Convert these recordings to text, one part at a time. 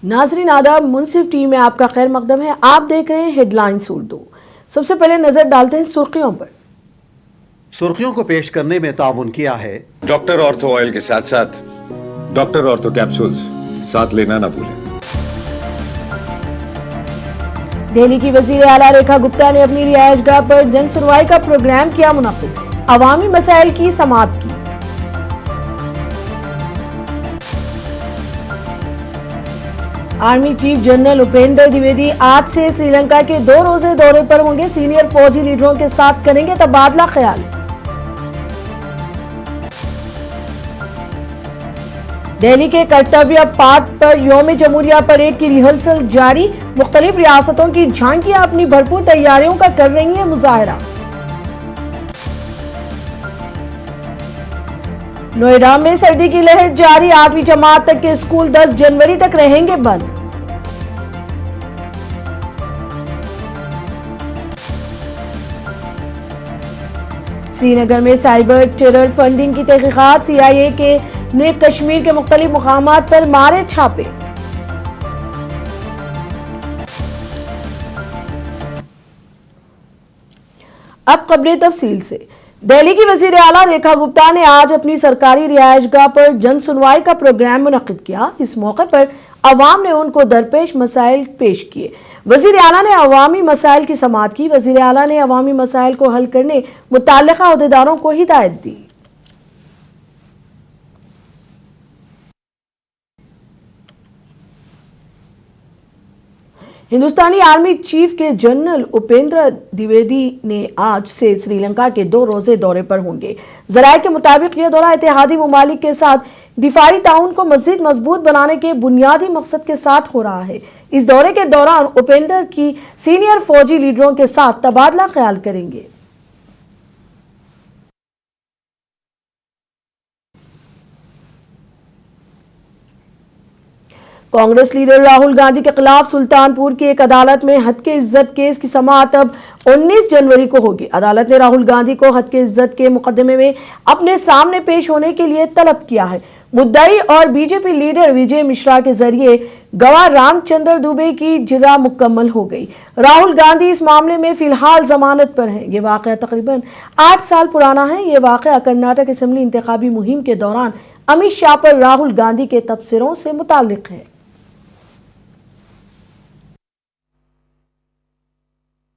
नाजरीन आदाब, मुंसिफ टीवी में आपका खैर मकदम है। आप देख रहे हैं हेडलाइंस उर्दू। सबसे पहले नजर डालते हैं सुर्खियों पर। सुर्खियों को पेश करने में ताउन किया है डॉक्टर ऑर्थो ऑयल के साथ साथ डॉक्टर ऑर्थो कैप्सूल्स साथ लेना ना भूलें। दिल्ली की वजीर आला रेखा गुप्ता ने अपनी रिहायशगाह पर जन सुनवाई का प्रोग्राम किया मुनक्किद, अवामी मसाइल की समाअत की। Army chief general Upendra Dwivedi आज से श्रीलंका के 2 रोजे दौरे पर होंगे। सीनियर फौजी लीडरों के साथ करेंगे तबादला ख्याल। दिल्ली के कर्तव्य पाथ पर यौम जमहूरिया परेड की रिहर्सल जारी। मुख्तलिफ रियासतों की झांकियां अपनी भरपूर तैयारियों का कर रही हैं मुजाहरा। नोएडा में सर्दी की लहर जारी। 8वीं जमात तक के स्कूल 10 जनवरी तक रहेंगे बंद। श्रीनगर में साइबर टेरर फंडिंग की तहकीकात। CIA ने कश्मीर के मुख्तलिफ मुकामात पर मारे छापे। अब खबरें तफसील से। दिल्ली की वजीर आला रेखा गुप्ता ने आज अपनी सरकारी रिहायशगाह पर जन सुनवाई का प्रोग्राम मुनक्किद किया। इस मौके पर अवाम ने उनको दरपेश मसाइल पेश किए। वजीर आला ने अवामी मसाइल की समाअत की। वजीर आला ने अवामी मसाइल को हल करने मुतल्लिका अहदेदारों को हिदायत दी। हिंदुस्तानी आर्मी चीफ के जनरल उपेंद्र द्विवेदी ने आज से श्रीलंका के 2 रोजे दौरे पर होंगे। जराये के मुताबिक यह दौरा इत्तेहादी मुमालिक के साथ दिफाई ताउन को मजीद मजबूत बनाने के बुनियादी मकसद के साथ हो रहा है। इस दौरे के दौरान उपेंद्र की सीनियर फौजी लीडरों के साथ तबादला ख्याल करेंगे। कांग्रेस लीडर राहुल गांधी के खिलाफ सुल्तानपुर की एक अदालत में हत्या इज्जत केस की समाअत अब 19 जनवरी को होगी। अदालत ने राहुल गांधी को हत्या इज्जत के मुकदमे में अपने सामने पेश होने के लिए तलब किया है। मुद्दई और बीजेपी लीडर विजय मिश्रा के जरिए गवाह रामचंद्र दुबे की जिरा मुकम्मल हो गई। राहुल गांधी इस मामले में फिलहाल जमानत पर हैं। ये वाकया तकरीबन 8 साल पुराना है। ये वाकया कर्नाटक असेंबली इंतखाबी मुहिम के दौरान अमित शाह पर राहुल गांधी के तबसरों से मुताल्लिक है।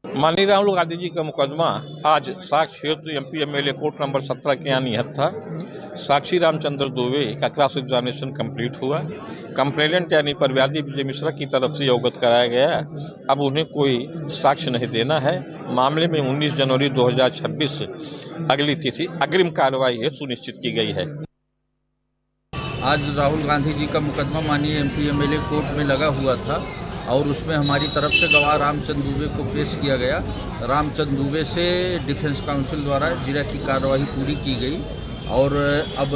माननीय राहुल गांधी जी का मुकदमा आज साक्ष्य MP MLA कोर्ट नंबर 17 के यहाँ नियत था। साक्षी रामचंद्र दुबे का क्रॉस एग्जामिनेशन कंप्लीट हुआ। कंप्लेनेंट यानी परव्यादी विजय मिश्रा की तरफ से अवगत कराया गया। अब उन्हें कोई साक्ष्य नहीं देना है। मामले में 19 जनवरी 2026 अगली तिथि अग्रिम कार्रवाई है सुनिश्चित की गई है। आज राहुल गांधी जी का मुकदमा माननीय MP MLA कोर्ट में लगा हुआ था और उसमें हमारी तरफ से गवाह रामचंद्र दुबे को पेश किया गया। रामचंद्र दुबे से डिफेंस काउंसिल द्वारा जिरा की कार्रवाई पूरी की गई और अब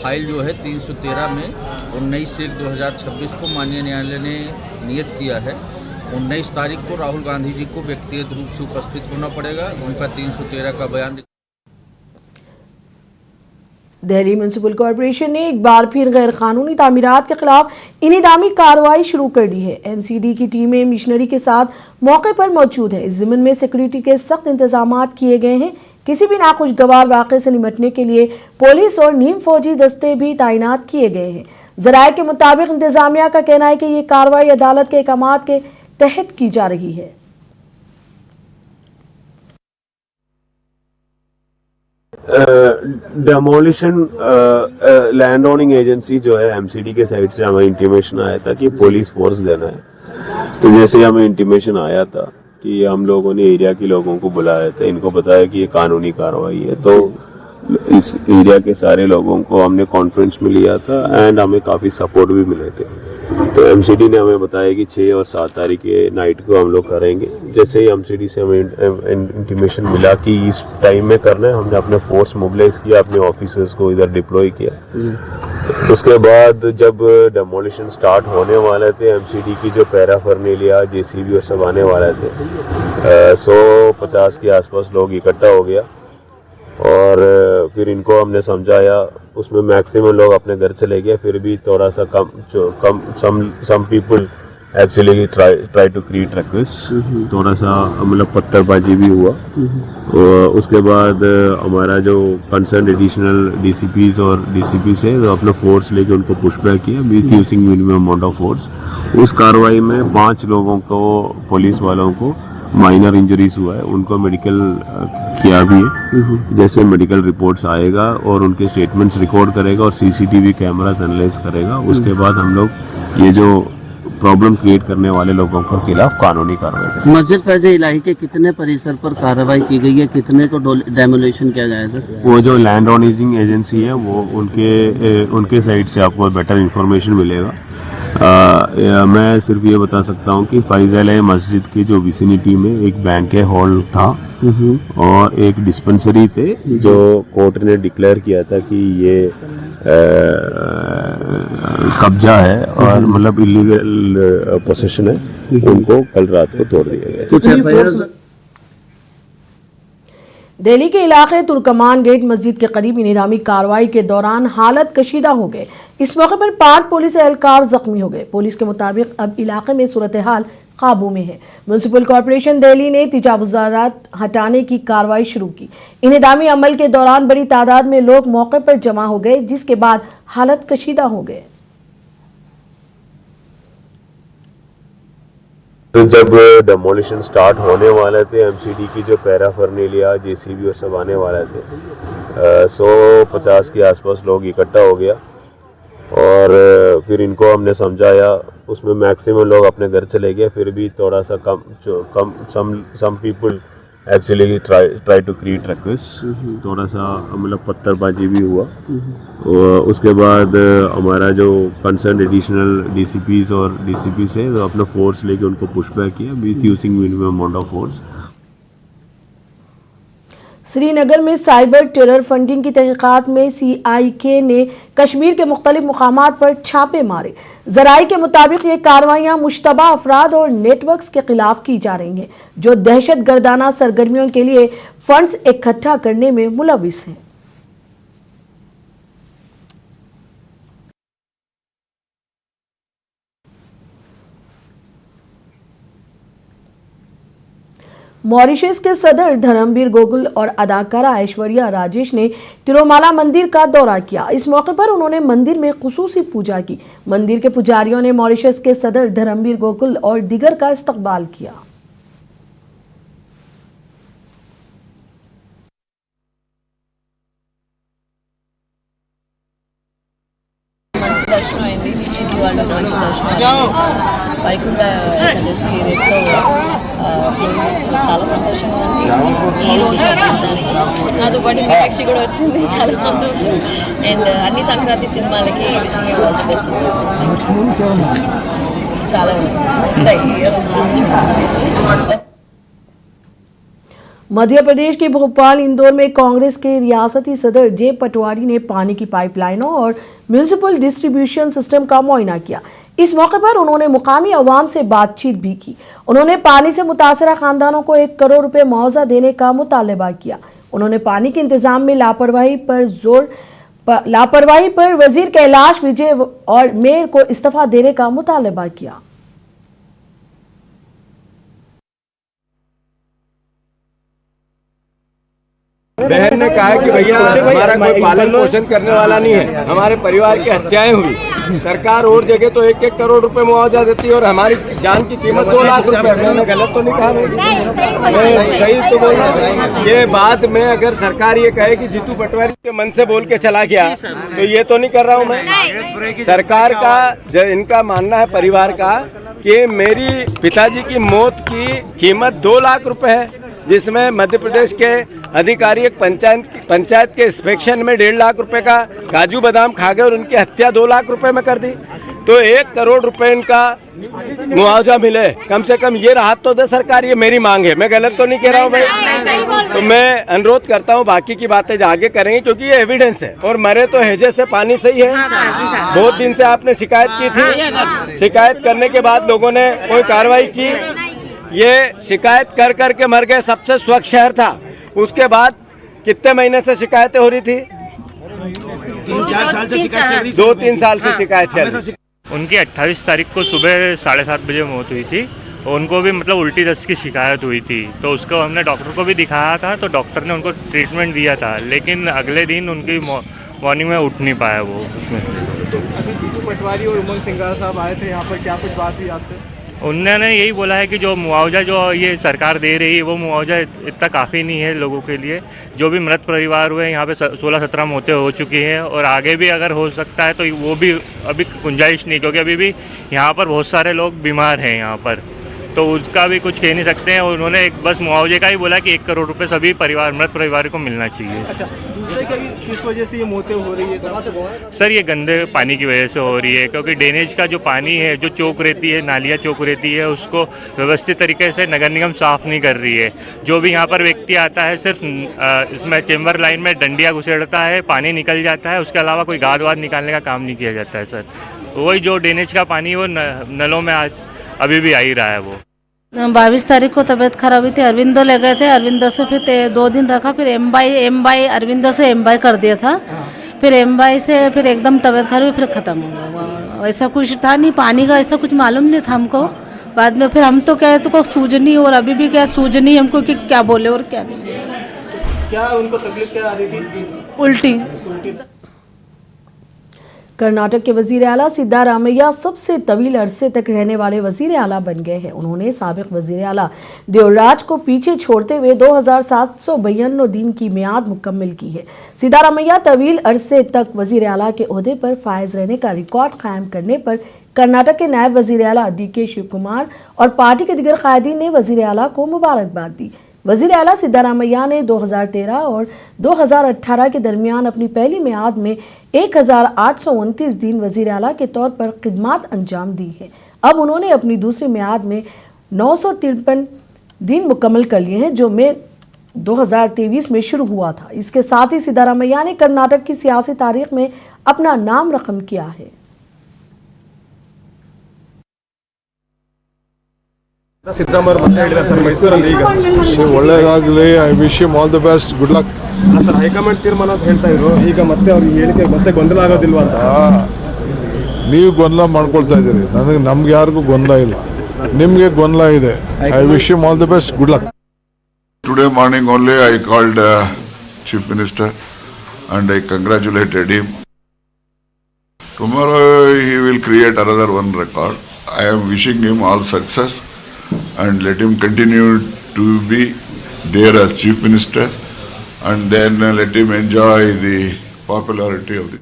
फाइल जो है 313 में 19/1/2026 को माननीय न्यायालय ने नियत किया है। 19 तारीख को राहुल गांधी जी को व्यक्तिगत रूप से उपस्थित होना पड़ेगा। उनका 313 का बयान। दिल्ली म्यूनिसिपल कॉरपोरेशन ने एक बार फिर गैर कानूनी तामीरात के खिलाफ इनिदामी कार्रवाई शुरू कर दी है। MCD की टीमें मिशनरी के साथ मौके पर मौजूद है। इस ज़िम्न में सिक्योरिटी के सख्त इंतजाम किए गए हैं। किसी भी नाखुशगवार वाक़े से निपटने के लिए पुलिस और नीम फौजी दस्ते भी तैनात किए गए हैं। ज़राए के मुताबिक इंतजामिया का कहना है कि ये कार्रवाई अदालत के अहकामात के तहत की जा रही है। डेमोलिशन लैंड ओनिंग एजेंसी जो है MCD के साइड से हमें इंटीमेशन आया था कि पुलिस फोर्स देना है। तो जैसे हमें इंटीमेशन आया था कि हम लोगों ने एरिया के लोगों को बुलाया था, इनको बताया कि ये कानूनी कार्रवाई है, तो इस एरिया के सारे लोगों को हमने कॉन्फ्रेंस में लिया था एंड हमें काफ़ी सपोर्ट भी मिले थे। तो MCD ने हमें बताया कि 6 और 7 तारीख के नाइट को हम लोग करेंगे। जैसे ही MCD से हमें इंटीमेशन मिला कि इस टाइम में करना है, हमने अपने फोर्स मोबिलाइज किया, अपने ऑफिसर्स को इधर डिप्लॉय किया। उसके बाद जब डेमोलिशन स्टार्ट होने वाले थे, MCD की जो पैराफर्नेलिया JCB और सब आने वाले थे, 150 के आसपास लोग इकट्ठा हो गया। और फिर इनको हमने समझाया, उसमें मैक्सिमम लोग अपने घर चले गए, फिर भी थोड़ा सा कम some people actually try to create rucks, थोड़ा सा मतलब पत्थरबाजी भी हुआ। और उसके बाद हमारा जो कंसर्न एडिशनल डीसीपीज और डीसीपी से तो अपना फोर्स लेके उनको पुशबैक किया with using minimum amount of force. उस कार्रवाई में 5 लोगों को, पुलिस वालों को माइनर इंजरीज हुआ है, उनको मेडिकल किया भी है। जैसे मेडिकल रिपोर्ट्स आएगा और उनके स्टेटमेंट्स रिकॉर्ड करेगा और सीसीटीवी कैमरास एनालाइज करेगा, उसके बाद हम लोग ये जो प्रॉब्लम क्रिएट करने वाले लोगों के खिलाफ कानूनी कार्रवाई करेंगे। मस्जिद फैज इलाही के कितने परिसर पर कार्रवाई की गई है, कितने को डेमोलिशन किया जाएगा? वो जो लैंड ऑर्गेनाइजिंग एजेंसी है वो उनके साइड से आपको बेटर इंफॉर्मेशन मिलेगा। मैं सिर्फ ये बता सकता हूँ कि फैज़ल मस्जिद की जो विसिनिटी में एक बैंक हॉल था और एक डिस्पेंसरी थे, जो कोर्ट ने डिक्लेयर किया था कि ये कब्जा है और मतलब इलीगल पोसेशन है, उनको कल रात को तोड़ दिया गया। कुछ दिल्ली के इलाके तुर्कमान गेट मस्जिद के करीब इंतजामी कार्रवाई के दौरान हालत कशीदा हो गए। इस मौके पर 5 पुलिस एहलकार जख्मी हो गए। पुलिस के मुताबिक अब इलाके में सूरत हाल काबू में है। म्यूनिसिपल कॉरपोरेशन दिल्ली ने तजावुज़ात हटाने की कार्रवाई शुरू की। इंतजामी अमल के दौरान बड़ी तादाद में लोग मौके पर जमा हो गए, जिसके बाद हालत कशीदा हो गए। तो जब डेमोलिशन स्टार्ट होने वाले थे, एमसीडी की जो पैराफर्नेलिया, जेसीबी और सब आने वाले थे, 150 के आसपास लोग इकट्ठा हो गया और फिर इनको हमने समझाया, उसमें मैक्सिमम लोग अपने घर चले गए, फिर भी थोड़ा सा कम some people actually try to create rucks, थोड़ा सा मतलब पत्थरबाजी भी हुआ। और उसके बाद हमारा जो कंसर्न एडिशनल डीसीपीज और डीसीपी से तो अपना फोर्स लेके उनको पुशबैक किया with using minimum amount of force. Srinagar में साइबर टेरर फंडिंग की तहकीकात में CIK ने कश्मीर के मुख्तलिफ मुकामात पर छापे मारे। ज़राए के मुताबिक ये कार्रवाइयाँ मुश्तबा अफराद और नेटवर्क्स के खिलाफ की जा रही हैं, जो दहशत गर्दाना सरगर्मियों के लिए फंड्स इकट्ठा करने में मुलविस हैं। मॉरिशस के सदर धर्मवीर गोकुल और अदाकारा ऐश्वर्या राजेश ने तिरुमाला मंदिर का दौरा किया। इस मौके पर उन्होंने मंदिर में खुसूसी पूजा की। मंदिर के पुजारियों ने मॉरिशस के सदर धर्मवीर गोकुल और दीगर का इस्तकबाल किया। దర్శనం అయింది టీటీడీ వాళ్ళు మంచి దర్శనం చేశారు వైకుంఠ ఏకాదశి రేట్లో క్లోజింగ్స్ చాలా సంతోషంగా ఉంది ఈ రోజు వచ్చిందానికి నాతో పాటు మీనాక్షి కూడా వచ్చింది చాలా సంతోషం అండ్ అన్ని సంక్రాంతి సినిమాలకి విషయం ఆల్ ది బెస్ట్ చాలా వస్తాయి ఈ రోజు मध्य प्रदेश के भोपाल इंदौर में कांग्रेस के रियासती सदर जे पटवारी ने पानी की पाइपलाइनों और म्यूनिसिपल डिस्ट्रीब्यूशन सिस्टम का मुआयना किया। इस मौके पर उन्होंने मुकामी अवाम से बातचीत भी की। उन्होंने पानी से मुतासरा खानदानों को 1 करोड़ रुपए मुआवजा देने का मुतालबा किया। उन्होंने पानी के इंतजाम में लापरवाही पर वजीर कैलाश विजय और मेयर को इस्तीफा देने का मुतालबा किया। बहन ने कहा कि भैया हमारा कोई पालन पोषण करने वाला नहीं है, हमारे परिवार की हत्याएं हुई, सरकार और जगह तो 1-1 करोड़ रुपए मुआवजा देती है और हमारी जान की कीमत 2 लाख रुपए। मैंने गलत तो नहीं कहा? सही तो बोल रहा। ये बाद में अगर सरकार ये कहे कि जीतू पटवारी के मन से बोल के चला गया तो ये तो नहीं कर रहा हूँ मैं। सरकार का इनका मानना है, परिवार का, कि मेरी पिताजी की मौत की कीमत 2 लाख रुपए है, जिसमें मध्य प्रदेश के अधिकारी एक पंचायत के इंस्पेक्शन में 1.5 लाख रुपए का काजू बादाम खा गए और उनकी हत्या 2 लाख रुपए में कर दी। तो 1 करोड़ रुपए इनका मुआवजा मिले, कम से कम ये राहत तो दे सरकार। ये मेरी मांग है, मैं गलत तो नहीं कह रहा हूँ भाई। तो मैं अनुरोध करता हूँ, बाकी की बातें आगे करेंगे क्योंकि ये एविडेंस है। और मरे तो हैजे से पानी सही है। बहुत दिन से आपने शिकायत की थी, शिकायत करने के बाद लोगों ने कोई कार्रवाई की, ये शिकायत कर कर के मर गए। सबसे स्वच्छ शहर था, उसके बाद कितने महीने से शिकायतें हो रही थी? 3-4 साल से शिकायत चल रही। 2-3 साल से शिकायत चल रही। उनकी 28 तारीख को सुबह 7:30 बजे मौत हुई थी। उनको भी मतलब उल्टी दस्त की शिकायत हुई थी, तो उसको हमने डॉक्टर को भी दिखाया था, तो डॉक्टर ने उनको ट्रीटमेंट दिया था, लेकिन अगले दिन उनकी मॉर्निंग में उठ नहीं पाया वो उसमें। अभी जीतू पटवारी और उमंग सिंघार साहब आए थे यहाँ पर, क्या कुछ बात हुई आपसे? उन्होंने यही बोला है कि जो मुआवजा जो ये सरकार दे रही है वो मुआवजा इतना काफ़ी नहीं है लोगों के लिए। जो भी मृत परिवार हुए यहाँ पे 16-17 मौतें हो चुकी हैं, और आगे भी अगर हो सकता है तो वो भी अभी गुंजाइश नहीं, क्योंकि अभी भी यहाँ पर बहुत सारे लोग बीमार हैं यहाँ पर, तो उसका भी कुछ कह नहीं सकते हैं। उन्होंने एक बस मुआवजे का ही बोला कि 1 करोड़ रुपए सभी मृत परिवार को मिलना चाहिए। अच्छा, दूसरे किस वजह से ये मौतें हो रही है सर? ये गंदे पानी की वजह से हो रही है, क्योंकि ड्रेनेज का जो पानी है, जो चौक रहती है, नालियाँ चौक रहती है, उसको व्यवस्थित तरीके से नगर निगम साफ़ नहीं कर रही है। जो भी यहाँ पर व्यक्ति आता है सिर्फ इसमें चेम्बर लाइन में डंडिया घुसेड़ता है, पानी निकल जाता है, उसके अलावा कोई गाद वाद निकालने का काम नहीं किया जाता है सर। वही जो ड्रेनेज का पानी वो नलों में आज अभी भी आ ही रहा है। वो 22 तारीख को तबीयत खराब हुई थी, अरविंदो ले गए थे, अरविंदो से फिर 2 दिन रखा, फिर एम बाई अरविंदो से एम बाई कर दिया था, फिर एम बाई से फिर एकदम तबीयत खराब हुई, फिर ख़त्म हो गया। ऐसा कुछ था नहीं, पानी का ऐसा कुछ मालूम नहीं था हमको। बाद में फिर हम तो कहे तो को सूजनी, और अभी भी क्या सूजनी हमको कि क्या बोले और क्या नहीं। क्या उनको तकलीफ क्या आ रही थी? उल्टी। कर्नाटक के वजीर आला सिद्धारामैया सबसे तवील अरसे तक रहने वाले वजीर आला बन गए हैं। उन्होंने साबिक वजीर आला देवराज को पीछे छोड़ते हुए 2792 दिन की मियाद मुकम्मल की है। सिद्धारामैया तवील अरसे तक वजीर आला के ओहदे पर फायज रहने का रिकॉर्ड कायम करने पर कर्नाटक के नायब वजीर आला DK शिव कुमार और पार्टी के दिगर कायदीन ने वजीर आला को मुबारकबाद दी। वजीर आला सिद्धारामैया ने 2013 और 2018 के दरमियान अपनी पहली मियाद में 1829 दिन वजीर आला के तौर पर खिदमत अंजाम दी है। अब उन्होंने अपनी दूसरी मियाद में 953 दिन मुकम्मल कर लिए हैं, जो मई 2023 में शुरू हुआ था। इसके साथ ही सिद्धारामैया ने कर्नाटक की सियासी तारीख में अपना नाम रकम किया है। ಒಳ್ಳೆಯದಾಗಲಿ. I wish you all the best, good luck. Sir, high command ತೀರ್ಮಾನ ಅಂತ ಹೇಳ್ತಾ ಇದ್ರು, ಈಗ ಮತ್ತೆ ಅವ್ರಿಗೆ ಹೇಳಿಕೆ ಮತ್ತೆ ಗೊಂದಲ ಆಗೋದಿಲ್ವಾ ಅಂತ? ನೀವು ಗೊಂದಲ ಮಾಡ್ಕೊಳ್ತಾ ಇದ್ದೀರಿ, ನಮ್ಗೆ ಯಾರಿಗೂ ಗೊಂದಲ ಇಲ್ಲ, ನಿಮಗೆ ಗೊಂದಲ ಇದೆ. I wish you all the best, good luck. Today morning only I called Chief Minister and I congratulated him. Tomorrow he will create another one record. I am wishing him all success and let him continue to be there as Chief Minister, and then let him enjoy the popularity of the.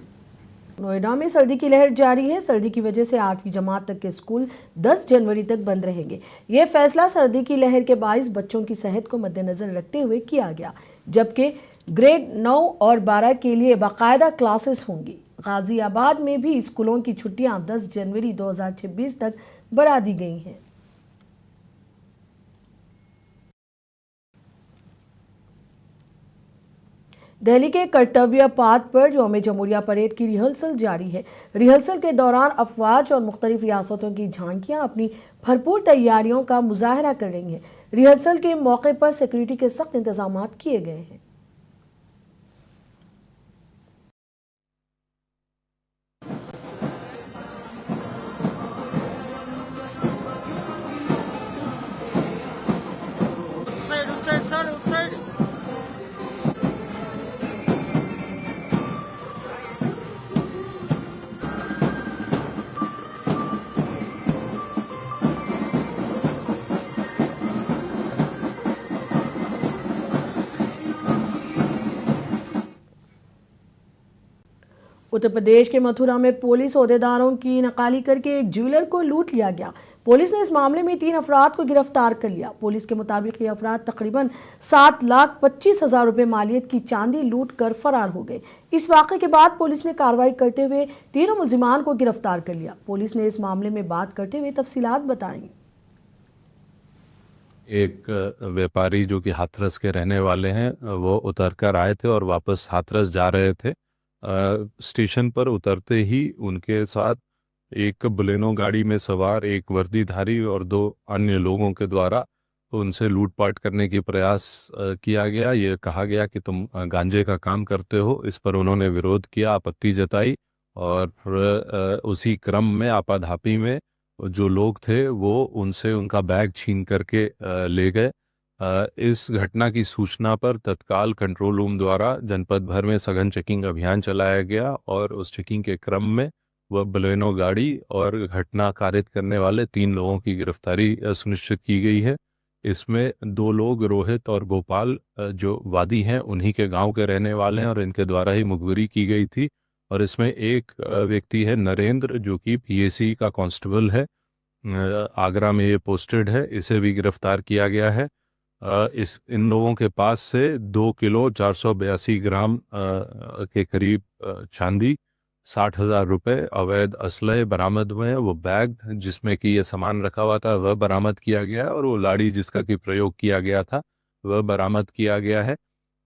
Noida में सर्दी की लहर जारी है। सर्दी की वजह से 8वीं जमात तक के स्कूल 10 जनवरी तक बंद रहेंगे। ये फैसला सर्दी की लहर के बाइस बच्चों की सेहत को मद्देनजर रखते हुए किया गया, जबकि ग्रेड 9 और 12 के लिए बाकायदा क्लासेस होंगी। गाजियाबाद में भी स्कूलों की छुट्टियां 10 जनवरी 2026 तक बढ़ा दी गई हैं। दिल्ली के कर्तव्य पाथ पर यौम जमहूरिया परेड की रिहर्सल जारी है। रिहर्सल के दौरान अफवाज और मुख्तलिफ रियासतों की झांकियां अपनी भरपूर तैयारियों का मुजाहरा कर रही हैं। रिहर्सल के मौके पर सिक्योरिटी के सख्त इंतजाम किए गए हैं। उत्तर प्रदेश के मथुरा में पुलिस ओहदेदारों की नकाली करके एक ज्वेलर को लूट लिया गया। पुलिस ने इस मामले में 3 अफराद को गिरफ्तार कर लिया। पुलिस के मुताबिक ये अफराद तकरीबन 7,25,000 रुपए मालियत की चांदी लूट कर फरार हो गए। इस वाक़े के बाद पुलिस ने कार्रवाई करते हुए तीनों मुलजिमान को गिरफ्तार कर लिया। पुलिस ने इस मामले में बात करते हुए तफसीलात बताई। एक व्यापारी जो कि हाथरस के रहने वाले हैं, वो उतर कर आए थे और वापस हाथरस जा रहे थे। स्टेशन पर उतरते ही उनके साथ एक बुलेनो गाड़ी में सवार एक वर्दीधारी और 2 अन्य लोगों के द्वारा उनसे लूटपाट करने की प्रयास किया गया। ये कहा गया कि तुम गांजे का काम करते हो। इस पर उन्होंने विरोध किया, आपत्ति जताई, और फिर उसी क्रम में आपाधापी में जो लोग थे वो उनसे उनका बैग छीन करके ले गए। इस घटना की सूचना पर तत्काल कंट्रोल रूम द्वारा जनपद भर में सघन चेकिंग अभियान चलाया गया और उस चेकिंग के क्रम में वह बलेनो गाड़ी और घटना कारित करने वाले 3 लोगों की गिरफ्तारी सुनिश्चित की गई है। इसमें 2 लोग रोहित और गोपाल जो वादी हैं उन्हीं के गांव के रहने वाले हैं और इनके द्वारा ही मुखबिरी की गई थी। और इसमें एक व्यक्ति है नरेंद्र जो कि पीएसी का कांस्टेबल है, आगरा में ये पोस्टेड है, इसे भी गिरफ्तार किया गया है। इन लोगों के पास से 2 किलो 482 ग्राम के करीब चांदी, 60,000 रुपये, अवैध असलहे बरामद हुए हैं। वो बैग जिसमें कि ये सामान रखा हुआ था वह बरामद किया गया है और वो लाड़ी जिसका कि प्रयोग किया गया था वह बरामद किया गया है।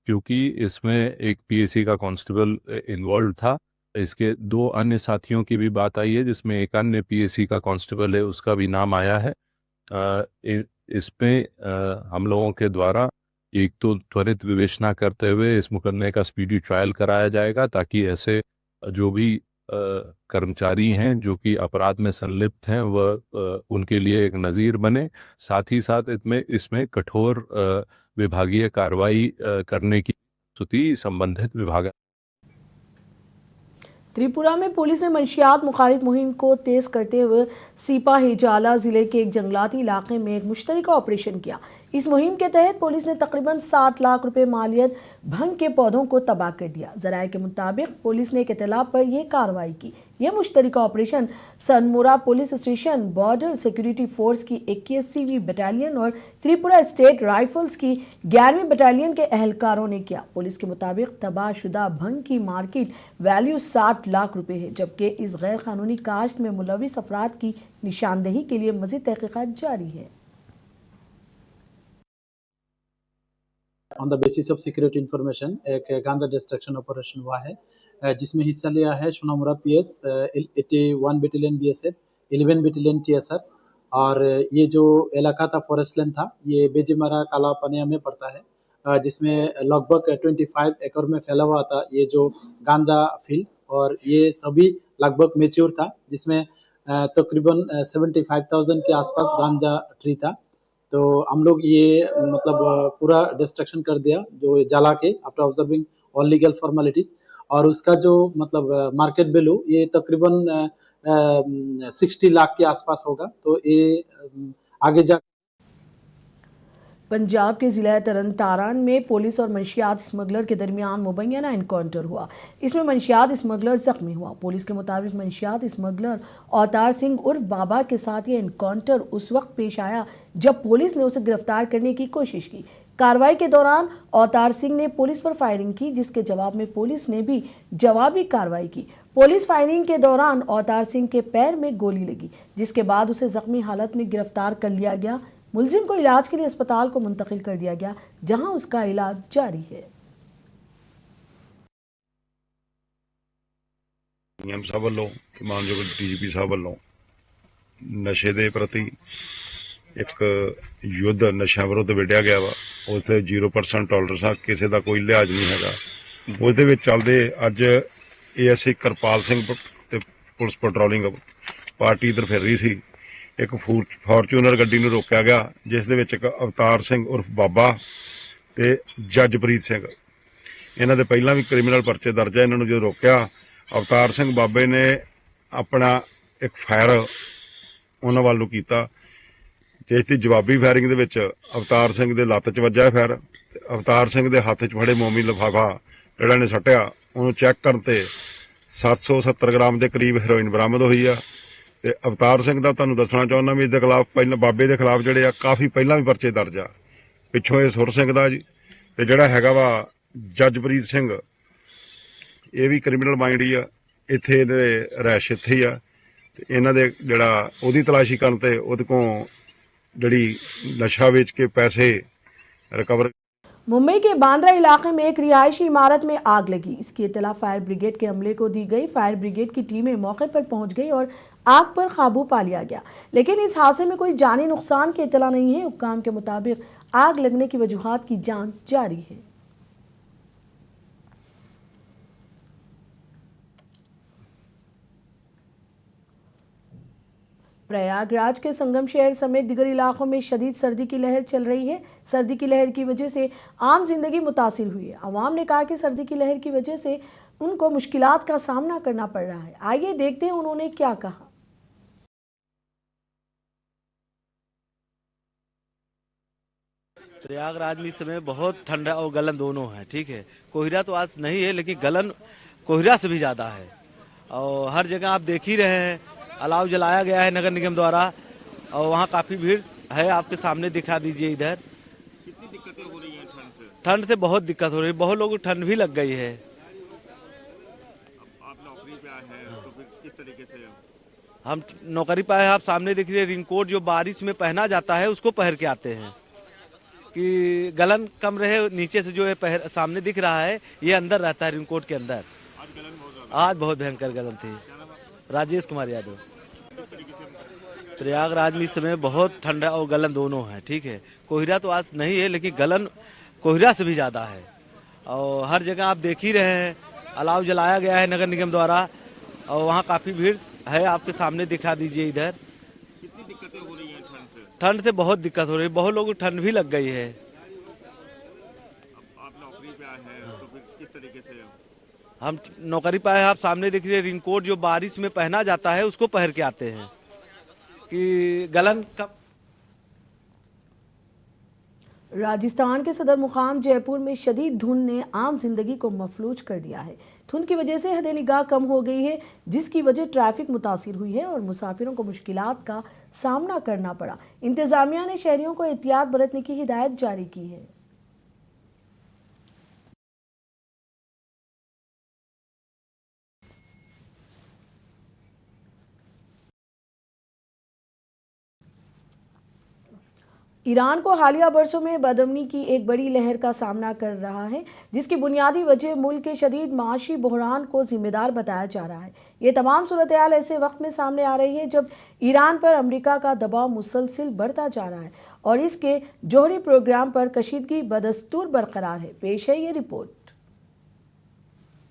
क्योंकि इसमें एक पीएसी का कांस्टेबल इन्वॉल्व था, इसके 2 अन्य साथियों की भी बात आई है, जिसमें एक अन्य पीएसी का कांस्टेबल है उसका भी नाम आया है। इसमें हम लोगों के द्वारा एक तो त्वरित विवेचना करते हुए इस मुकदमे का स्पीडी ट्रायल कराया जाएगा ताकि ऐसे जो भी कर्मचारी हैं जो कि अपराध में संलिप्त हैं वह उनके लिए एक नज़ीर बने। साथ ही साथ इसमें कठोर विभागीय कार्रवाई करने की स्तुति संबंधित विभाग। त्रिपुरा में पुलिस ने मंशियात मुखालिफ मुहिम को तेज करते हुए सिपाहीजाला जिले के एक जंगलाती इलाके में एक मुश्तरका ऑपरेशन किया। इस मुहिम के तहत पुलिस ने तकरीबन 60 लाख रुपए मालियत भंग के पौधों को तबाह कर दिया। जराये के मुताबिक पुलिस ने एक इतला पर यह कार्रवाई की। यह मुश्तरका ऑपरेशन सनमुरा police station, border security force की 81वीं बटालियन और त्रिपुरा स्टेट राइफल्स की 11वीं बटालियन के अहलकारों ने किया। पुलिस के मुताबिक तबाहशुदा भंग की मार्केट वैल्यू 60 लाख रुपए है, जबकि इस गैर कानूनी काश्त में मुलविस अफराद की निशानदेही के लिए मजीद तहकीकात जारी है। On the basis of secret information एक गांजा डिस्ट्रक्शन ऑपरेशन हुआ है जिसमें हिस्सा लिया है Sonamura PS, 81 battalion BSF, 11 battalion TSR. और ये जो इलाका था फॉरेस्ट लैंड था, ये बेजीमारा काला पनिया में पड़ता है, जिसमें लगभग 25 एकड़ में फैला हुआ था ये जो गांजा फील्ड। और ये सभी लगभग मेच्योर था, जिसमें तकरीबन 75,000 के आसपास गांजा ट्री था। तो हम लोग ये मतलब पूरा डिस्ट्रक्शन कर दिया जो जाला के after observing all legal formalities. और उसका जो मतलब मार्केट वैल्यू ये तकरीबन 60 लाख के आसपास होगा। तो ये आगे जा पंजाब के जिला तरन-तारण में पुलिस और मंशियात स्मगलर के दरमियान मुबैना एनकाउंटर हुआ। इसमें मंशियात स्मगलर जख्मी हुआ। पुलिस के मुताबिक मंशियात स्मगलर अवतार सिंह उर्फ बाबा के साथ ये एनकाउंटर उस वक्त पेश आया जब पुलिस ने उसे गिरफ्तार करने की कोशिश की। कार्रवाई के दौरान अवतार सिंह ने पुलिस पर फायरिंग की, जिसके जवाब में पुलिस ने भी जवाबी कार्रवाई की। पुलिस फायरिंग के दौरान अवतार सिंह के पैर में गोली लगी, जिसके बाद उसे जख्मी हालत में गिरफ्तार कर लिया गया। मुलजिम को इलाज के लिए अस्पताल को मुंतकिल कर दिया गया, जहां उसका इलाज जारी है। ਸਾਹਿਬ ਵੱਲੋਂ ਮਾਨਯੋਗ ਡੀਜੀਪੀ ਸਾਹਿਬ ਵੱਲੋਂ ਨਸ਼ੇ ਦੇ ਪ੍ਰਤੀ ਇੱਕ ਯੁੱਧ ਨਸ਼ਾ ਵਿਰੁੱਧ ਵਿੱਢਿਆ ਗਿਆ ਵਾ। ਉਸ ਤੇ 0% ਟੋਲਰੈਂਸ ਆ, ਕਿਸੇ ਦਾ ਕੋਈ ਲਿਹਾਜ਼ ਨਹੀਂ ਹੈਗਾ। ਉਸ ਦੇ ਵਿੱਚ ਚੱਲਦੇ ਅੱਜ ਏਐਸਆਈ ਕਿਰਪਾਲ ਸਿੰਘ ਤੇ ਪੁਲਿਸ ਪੈਟਰੋਲਿੰਗ ਪਾਰਟੀ ਇਧਰ ਫਿਰ ਰਹੀ ਸੀ। ਇੱਕ ਫੋਰਚੂਨਰ ਗੱਡੀ ਨੂੰ ਰੋਕਿਆ ਗਿਆ, ਜਿਸ ਦੇ ਵਿੱਚ ਇੱਕ ਅਵਤਾਰ ਸਿੰਘ ਉਰਫ ਬਾਬਾ ਤੇ ਜੱਜਪ੍ਰੀਤ ਸਿੰਘ, ਇਹਨਾਂ ਦੇ ਪਹਿਲਾਂ ਵੀ ਕ੍ਰਿਮੀਨਲ ਪਰਚੇ ਦਰਜ ਹੈ। ਇਹਨਾਂ ਨੂੰ ਜਦੋਂ ਰੋਕਿਆ, ਅਵਤਾਰ ਸਿੰਘ ਬਾਬੇ ਨੇ ਆਪਣਾ ਇੱਕ ਫਾਇਰ ਉਹਨਾਂ ਵੱਲ ਨੂੰ ਕੀਤਾ, ਜਿਸ ਦੀ ਜਵਾਬੀ ਫਾਇਰਿੰਗ ਦੇ ਵਿੱਚ ਅਵਤਾਰ ਸਿੰਘ ਦੇ ਲੱਤ 'ਚ ਵੱਜਾ ਫਾਇਰ। ਅਵਤਾਰ ਸਿੰਘ ਦੇ ਹੱਥ 'ਚ ਫੜੇ ਮੋਮੀ ਲਿਫਾਫਾ ਜਿਹੜਾ ਨੇ ਸੱਟਿਆ, ਉਹਨੂੰ ਚੈੱਕ ਕਰਨ ਤੇ 770 ਗ੍ਰਾਮ ਦੇ ਕਰੀਬ ਹੈਰੋਇਨ ਬਰਾਮਦ ਹੋਈ ਆ। ਤੇ ਅਵਤਾਰ ਸਿੰਘ ਦਾ ਤੁਹਾਨੂੰ ਦੱਸਣਾ ਚਾਹੁੰਦਾ ਵੀ ਇਸ ਦੇ ਖਿਲਾਫ ਪਹਿਲਾਂ ਬਾਬੇ ਦੇ ਖਿਲਾਫ ਜਿਹੜੇ ਆ ਕਾਫੀ ਪਹਿਲਾਂ ਵੀ ਪਰਚੇ ਦਰਜ ਆ। ਪਿੱਛੋਂ ਇਹ ਸੁਰ ਸਿੰਘ ਦਾ ਜੀ, ਤੇ ਜਿਹੜਾ ਹੈਗਾ ਵਾ ਜੱਜਪ੍ਰੀਤ ਸਿੰਘ, ਇਹ ਵੀ ਕ੍ਰਿਮੀਨਲ ਮਾਈਂਡ ਹੀ ਆ। ਇੱਥੇ ਇਹਦੇ ਰੈਸ਼ ਇੱਥੇ ਹੀ ਆ। ਤੇ ਇਹਨਾਂ ਦੇ ਜਿਹੜਾ ਉਹਦੀ ਤਲਾਸ਼ੀ ਕਰਨ ਤੇ ਉਹਦੇ ਕੋਲ ਜਿਹੜੀ ਨਸ਼ਾ ਵੇਚ ਕੇ ਪੈਸੇ ਰਿਕਵਰ। मुंबई के बांद्रा इलाके में एक रिहायशी इमारत में आग लगी। इसकी इत्तला फायर ब्रिगेड के अमले को दी गई। फायर ब्रिगेड की टीमें मौके पर पहुंच गई और आग पर काबू पा लिया गया, लेकिन इस हादसे में कोई जानी नुकसान की इत्तला नहीं है। हुक्काम के मुताबिक आग लगने की वजूहात की जांच जारी है। प्रयागराज के संगम शहर समेत दिगर इलाकों में शदीद सर्दी की लहर चल रही है। सर्दी की लहर की वजह से आम जिंदगी मुतासिर हुई है। अवाम ने कहा कि सर्दी की लहर की वजह से उनको मुश्किलात का सामना करना पड़ रहा है। आइए देखते हैं उन्होंने क्या कहा। प्रयागराज में इस समय बहुत ठंडा और गलन दोनों है। ठीक है, कोहरा तो आज नहीं है, लेकिन गलन कोहरा से भी ज़्यादा है। और हर जगह आप देख ही रहे हैं, अलाव जलाया गया है नगर निगम द्वारा, और वहाँ काफ़ी भीड़ है। आपके सामने दिखा दीजिए इधर। कितनी दिक्कतें हो रही हैं ठंड से? ठंड से बहुत दिक्कत हो रही है, बहुत लोगों को ठंड भी लग गई है। आप नौकरी पे आए हैं तो फिर किस तरीके से? हम नौकरी पे आए हैं, आप सामने दिख रही है रेनकोट जो बारिश में पहना जाता है उसको पहन के आते हैं कि गलन कम रहे। नीचे से जो है सामने दिख रहा है ये अंदर रहता है रेनकोट के अंदर। आज बहुत भयंकर गलन थी। राजेश कुमार यादव। प्रयागराज में इस समय बहुत ठंडा और गलन दोनों है। ठीक है, कोहरा तो आज नहीं है, लेकिन गलन कोहरा से भी ज़्यादा है। और हर जगह आप देख ही रहे हैं, अलाव जलाया गया है नगर निगम द्वारा, और वहाँ काफ़ी भीड़ है। आपके सामने दिखा दीजिए इधर। कितनी दिक्कतें हो रही हैं ठंड से? ठंड से बहुत दिक्कत हो रही है, बहुत लोगों को ठंड भी लग गई है। आप नौकरी पे आए हैं तो फिर किस तरीके से? हम नौकरी पे आए हैं, आप सामने दिख रही है रेनकोट जो बारिश में पहना जाता है उसको पहन के आते हैं कि गलन कब। राजस्थान के सदर मुकाम जयपुर में शदीद धुंध ने आम जिंदगी को मफलूज कर दिया है। धुंध की वजह से हद निगाह कम हो गई है, जिसकी वजह ट्रैफिक मुतासिर हुई है और मुसाफिरों को मुश्किलात का सामना करना पड़ा। इंतजामिया ने शहरियों को एहतियात बरतने की हिदायत जारी की है। ईरान को हालिया बरसों में बदअमनी की एक बड़ी लहर का सामना कर रहा है, जिसकी बुनियादी वजह मुल्क के शदीद माशी बहरान को जिम्मेदार बताया जा रहा है। ये तमाम सूरत हाल ऐसे वक्त में सामने आ रही है जब ईरान पर अमेरिका का दबाव मुसलसिल बढ़ता जा रहा है और इसके जौहरी प्रोग्राम पर कशीदगी बदस्तूर बरकरार है। पेश है ये रिपोर्ट।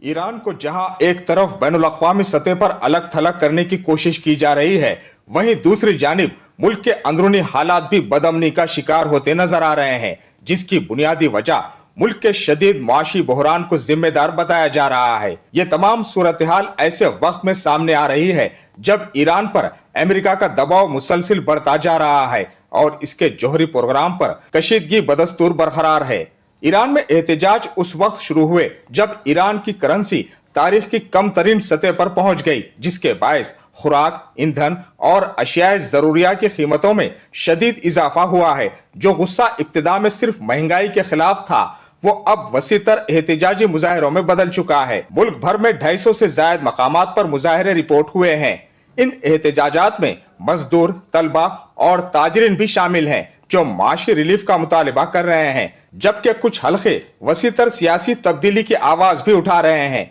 ईरान को जहां एक तरफ बैनुल-अक़वामी सतह पर अलग थलग करने की कोशिश की जा रही है, वहीं दूसरी जानिब मुल्क के अंदरूनी हालात भी बदअमनी का शिकार होते नजर आ रहे हैं, जिसकी बुनियादी वजह मुल्क के शदीद माशी बहरान को जिम्मेदार बताया जा रहा है। ये तमाम सूरत हाल ऐसे वक्त में सामने आ रही है जब ईरान पर अमेरिका का दबाव मुसलसिल बढ़ता जा रहा है और इसके जौहरी प्रोग्राम पर कशीदगी बदस्तूर बरकरार है। ईरान में एहतजाज उस वक्त शुरू हुए जब ईरान की करेंसी तारीख की कम तरीन सतह पर पहुंच गई, जिसके बायस खुराक, ईंधन और अशियाए जरूरिया की कीमतों में शदीद इजाफा हुआ है। जो गुस्सा इब्तिदा में सिर्फ महंगाई के खिलाफ था, वो अब वसीतर एहतजाजी मुजाहिरों में बदल चुका है। मुल्क भर में 250 से ज्यादा मकामात पर मुजाहिरे रिपोर्ट हुए हैं। इन एहतजाजात में मजदूर, तलबा और ताजरीन भी शामिल हैं, जो माशी रिलीफ का मुतालिबा कर रहे हैं, जबकि कुछ हल्के वसीतर सियासी तब्दीली की आवाज भी उठा रहे हैं।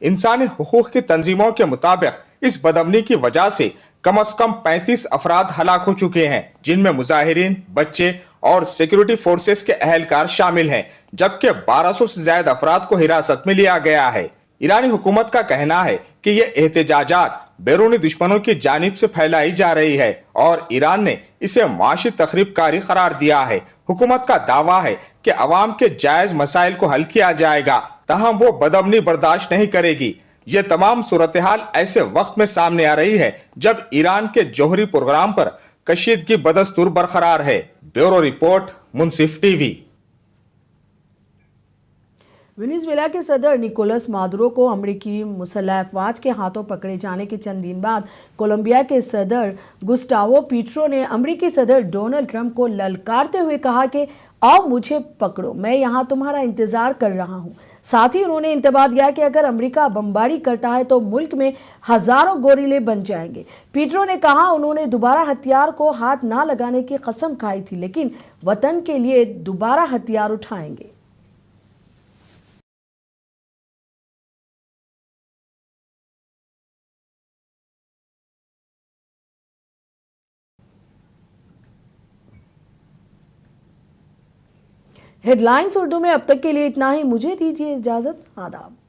इंसानी हुकूक की तंजीमों के मुताबिक इस बदअमनी की वजह से कम 35 अफराद हलाक हो चुके हैं, जिनमें मुजाहिरीन, बच्चे और सिक्योरिटी फोर्सेस के अहलकार शामिल हैं, जबकि 1200 से ज्यादा अफराद को हिरासत में लिया गया है। ईरानी हुकूमत का कहना है कि ये एहतजाजात बैरूनी दुश्मनों की जानिब से फैलाई जा रही है और ईरान ने इसे माशी तखरीबकारी करार दिया है। हुकूमत का दावा है कि अवाम के जायज मसाइल को हल किया जाएगा, तहम वो बदअमनी बर्दाश्त नहीं करेगी। ये तमाम सूरत हाल ऐसे वक्त में सामने आ रही है जब ईरान के जौहरी प्रोग्राम पर कशीदगी बदस्तूर बरकरार है। ब्यूरो रिपोर्ट, मुंसिफ टीवी। वेनेजुएला के सदर निकोलस मादुरो को अमेरिकी मुसल्लह अफवाज के हाथों पकड़े जाने के चंद दिन बाद कोलंबिया के सदर गुस्टावो पेट्रो ने अमेरिकी सदर डोनाल्ड ट्रंप को ललकारते हुए कहा कि आओ मुझे पकड़ो, मैं यहाँ तुम्हारा इंतजार कर रहा हूँ। साथ ही उन्होंने इंतबाह दिया कि अगर अमेरिका बमबारी करता है तो मुल्क में हजारों गोरीले बन जाएंगे। पेट्रो ने कहा उन्होंने दोबारा हथियार को हाथ ना लगाने की कसम खाई थी, लेकिन वतन के लिए दोबारा हथियार उठाएंगे। हेडलाइंस उर्दू में अब तक के लिए इतना ही। मुझे दीजिए इजाजत। आदाब।